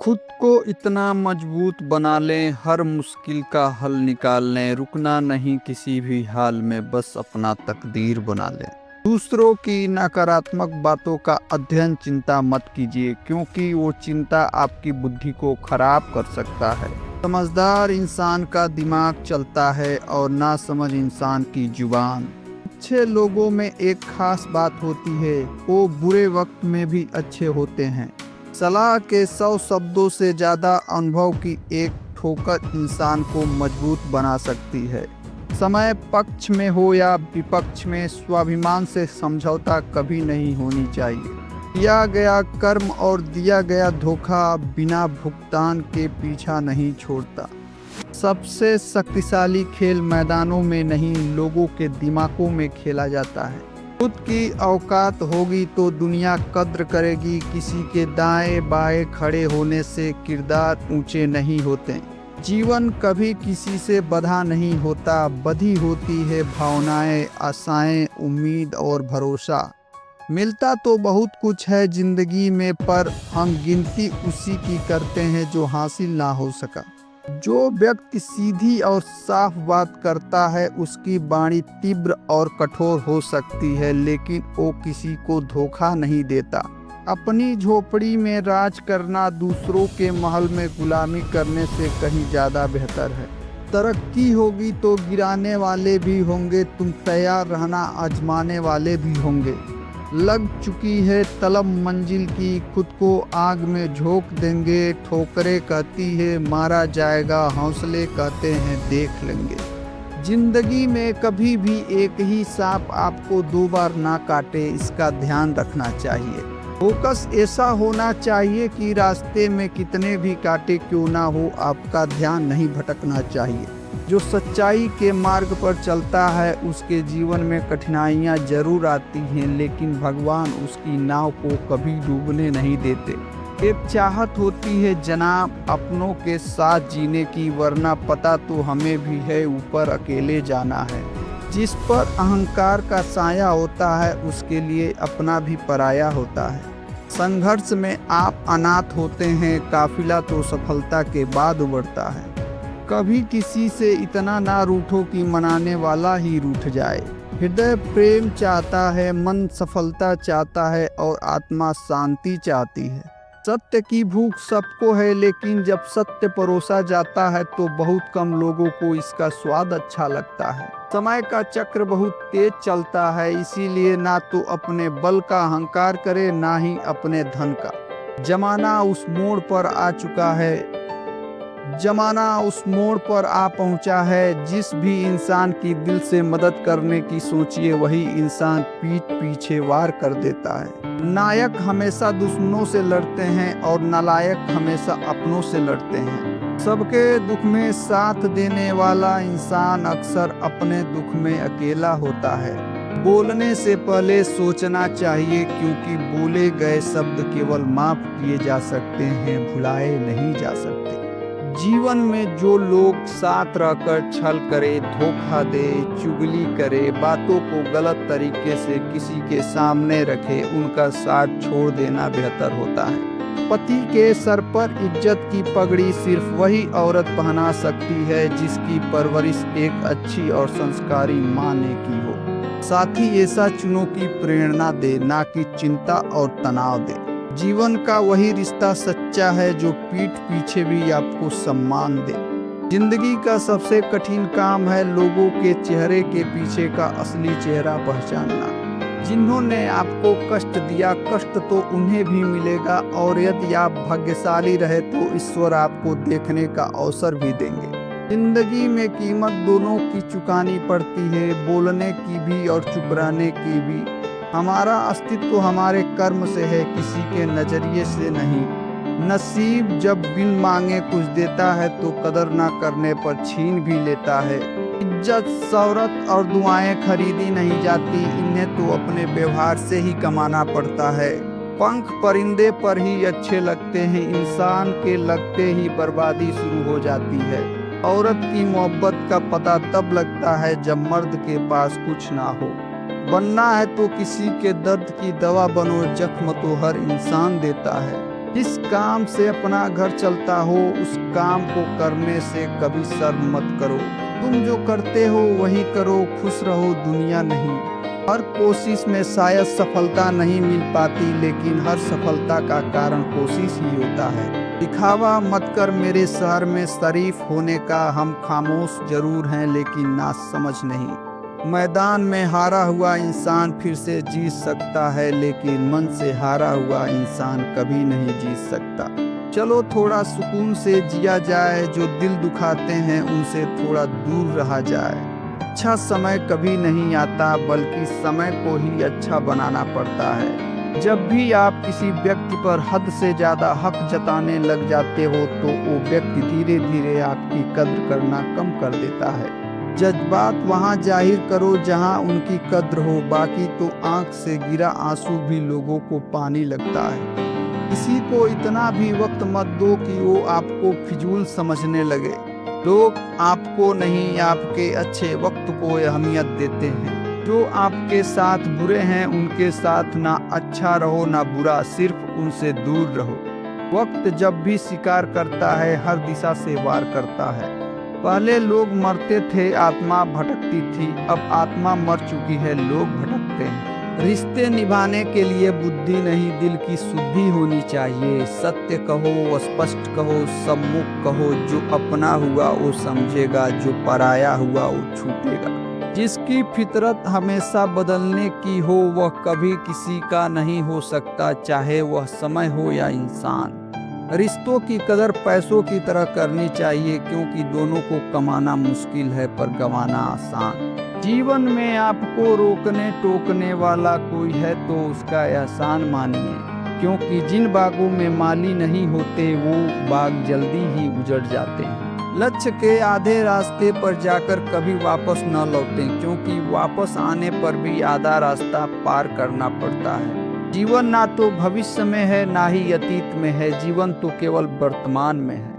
खुद को इतना मजबूत बना लें, हर मुश्किल का हल निकाल लें, रुकना नहीं किसी भी हाल में, बस अपना तकदीर बना लें। दूसरों की नकारात्मक बातों का अध्ययन चिंता मत कीजिए, क्योंकि वो चिंता आपकी बुद्धि को खराब कर सकता है। समझदार इंसान का दिमाग चलता है और नासमझ इंसान की जुबान। अच्छे लोगों में एक खास बात होती है, वो बुरे वक्त में भी अच्छे होते हैं। सलाह के 100 शब्दों से ज़्यादा अनुभव की एक ठोकर इंसान को मजबूत बना सकती है। समय पक्ष में हो या विपक्ष में, स्वाभिमान से समझौता कभी नहीं होनी चाहिए। किया गया कर्म और दिया गया धोखा बिना भुगतान के पीछा नहीं छोड़ता। सबसे शक्तिशाली खेल मैदानों में नहीं, लोगों के दिमागों में खेला जाता है। खुद की औकात होगी तो दुनिया कद्र करेगी। किसी के दाएं बाएं खड़े होने से किरदार ऊंचे नहीं होते। जीवन कभी किसी से बंधा नहीं होता, बंधी होती है भावनाएं, आशाएं, उम्मीद और भरोसा। मिलता तो बहुत कुछ है जिंदगी में, पर हम गिनती उसी की करते हैं जो हासिल ना हो सका। जो व्यक्ति सीधी और साफ बात करता है, उसकी वाणी तीव्र और कठोर हो सकती है, लेकिन वो किसी को धोखा नहीं देता। अपनी झोपड़ी में राज करना दूसरों के महल में गुलामी करने से कहीं ज़्यादा बेहतर है। तरक्की होगी तो गिराने वाले भी होंगे, तुम तैयार रहना, आजमाने वाले भी होंगे। लग चुकी है तलब मंजिल की, खुद को आग में झोंक देंगे। ठोकरें कहती है मारा जाएगा, हौसले कहते हैं देख लेंगे। जिंदगी में कभी भी एक ही सांप आपको 2 बार ना काटे, इसका ध्यान रखना चाहिए। फोकस ऐसा होना चाहिए कि रास्ते में कितने भी कांटे क्यों ना हो, आपका ध्यान नहीं भटकना चाहिए। जो सच्चाई के मार्ग पर चलता है, उसके जीवन में कठिनाइयाँ जरूर आती हैं, लेकिन भगवान उसकी नाव को कभी डूबने नहीं देते। एक चाहत होती है जनाब अपनों के साथ जीने की, वरना पता तो हमें भी है ऊपर अकेले जाना है। जिस पर अहंकार का साया होता है, उसके लिए अपना भी पराया होता है। संघर्ष में आप अनाथ होते हैं, काफिला तो सफलता के बाद उबरता है। कभी किसी से इतना ना रूठो कि मनाने वाला ही रूठ जाए। हृदय प्रेम चाहता है, मन सफलता चाहता है और आत्मा शांति चाहती है। सत्य की भूख सबको है, लेकिन जब सत्य परोसा जाता है तो बहुत कम लोगों को इसका स्वाद अच्छा लगता है। समय का चक्र बहुत तेज चलता है, इसीलिए ना तो अपने बल का अहंकार करे, ना ही अपने धन का। जमाना उस मोड़ पर आ चुका है, जमाना उस मोड़ पर आ पहुंचा है। जिस भी इंसान की दिल से मदद करने की सोचिए, वही इंसान पीठ पीछे वार कर देता है। नायक हमेशा दुश्मनों से लड़ते हैं और नालायक हमेशा अपनों से लड़ते हैं। सबके दुख में साथ देने वाला इंसान अक्सर अपने दुख में अकेला होता है। बोलने से पहले सोचना चाहिए, क्योंकि बोले गए शब्द केवल माफ किए जा सकते हैं, भुलाए नहीं जा सकते। जीवन में जो लोग साथ रहकर छल करे, धोखा दे, चुगली करे, बातों को गलत तरीके से किसी के सामने रखे, उनका साथ छोड़ देना बेहतर होता है। पति के सर पर इज्जत की पगड़ी सिर्फ वही औरत पहना सकती है जिसकी परवरिश एक अच्छी और संस्कारी माँ ने की हो। साथी ऐसा चुनो कि प्रेरणा दे, ना कि चिंता और तनाव दे। जीवन का वही रिश्ता सच्चा है जो पीठ पीछे भी आपको सम्मान दे। जिंदगी का सबसे कठिन काम है लोगों के चेहरे के पीछे का असली चेहरा पहचानना। जिन्होंने आपको कष्ट दिया, कष्ट तो उन्हें भी मिलेगा, और यदि आप भाग्यशाली रहे तो ईश्वर आपको देखने का अवसर भी देंगे। जिंदगी में कीमत दोनों की चुकानी पड़ती है, बोलने की भी और चुप रहने की भी। हमारा अस्तित्व हमारे कर्म से है, किसी के नजरिए से नहीं। नसीब जब बिन मांगे कुछ देता है तो कदर ना करने पर छीन भी लेता है। इज्जत, शौहरत और दुआएं खरीदी नहीं जाती, इन्हें तो अपने व्यवहार से ही कमाना पड़ता है। पंख परिंदे पर ही अच्छे लगते हैं, इंसान के लगते ही बर्बादी शुरू हो जाती है। औरत की मोहब्बत का पता तब लगता है जब मर्द के पास कुछ ना हो। बनना है तो किसी के दर्द की दवा बनो, जख्म तो हर इंसान देता है। जिस काम से अपना घर चलता हो उस काम को करने से कभी शर्म मत करो। तुम जो करते हो वही करो, खुश रहो, दुनिया नहीं। हर कोशिश में शायद सफलता नहीं मिल पाती, लेकिन हर सफलता का कारण कोशिश ही होता है। दिखावा मत कर मेरे शहर में शरीफ होने का, हम खामोश जरूर हैं लेकिन नासमझ नहीं। मैदान में हारा हुआ इंसान फिर से जीत सकता है, लेकिन मन से हारा हुआ इंसान कभी नहीं जीत सकता। चलो थोड़ा सुकून से जिया जाए, जो दिल दुखाते हैं उनसे थोड़ा दूर रहा जाए। अच्छा समय कभी नहीं आता, बल्कि समय को ही अच्छा बनाना पड़ता है। जब भी आप किसी व्यक्ति पर हद से ज्यादा हक जताने लग जाते हो तो वो व्यक्ति धीरे धीरे आपकी कद्र करना कम कर देता है। जज्बात वहाँ जाहिर करो जहाँ उनकी कद्र हो, बाकी तो आंख से गिरा आंसू भी लोगों को पानी लगता है। किसी को इतना भी वक्त मत दो कि वो आपको फिजूल समझने लगे। लोग आपको नहीं, आपके अच्छे वक्त को अहमियत देते हैं। जो आपके साथ बुरे हैं उनके साथ ना अच्छा रहो ना बुरा, सिर्फ उनसे दूर रहो। वक्त जब भी शिकार करता है हर दिशा से वार करता है। पहले लोग मरते थे, आत्मा भटकती थी, अब आत्मा मर चुकी है, लोग भटकते हैं। रिश्ते निभाने के लिए बुद्धि नहीं, दिल की शुद्धि होनी चाहिए। सत्य कहो, स्पष्ट कहो, सम्मुख कहो। जो अपना हुआ वो समझेगा, जो पराया हुआ वो छूटेगा। जिसकी फितरत हमेशा बदलने की हो वह कभी किसी का नहीं हो सकता, चाहे वह समय हो या इंसान। रिश्तों की कदर पैसों की तरह करनी चाहिए, क्योंकि दोनों को कमाना मुश्किल है पर गंवाना आसान। जीवन में आपको रोकने टोकने वाला कोई है तो उसका एहसान मानिए, क्योंकि जिन बागों में माली नहीं होते वो बाग जल्दी ही उजड़ जाते हैं। लक्ष्य के आधे रास्ते पर जाकर कभी वापस न लौटें, क्योंकि वापस आने पर भी आधा रास्ता पार करना पड़ता है। जीवन ना तो भविष्य में है ना ही अतीत में है, जीवन तो केवल वर्तमान में है।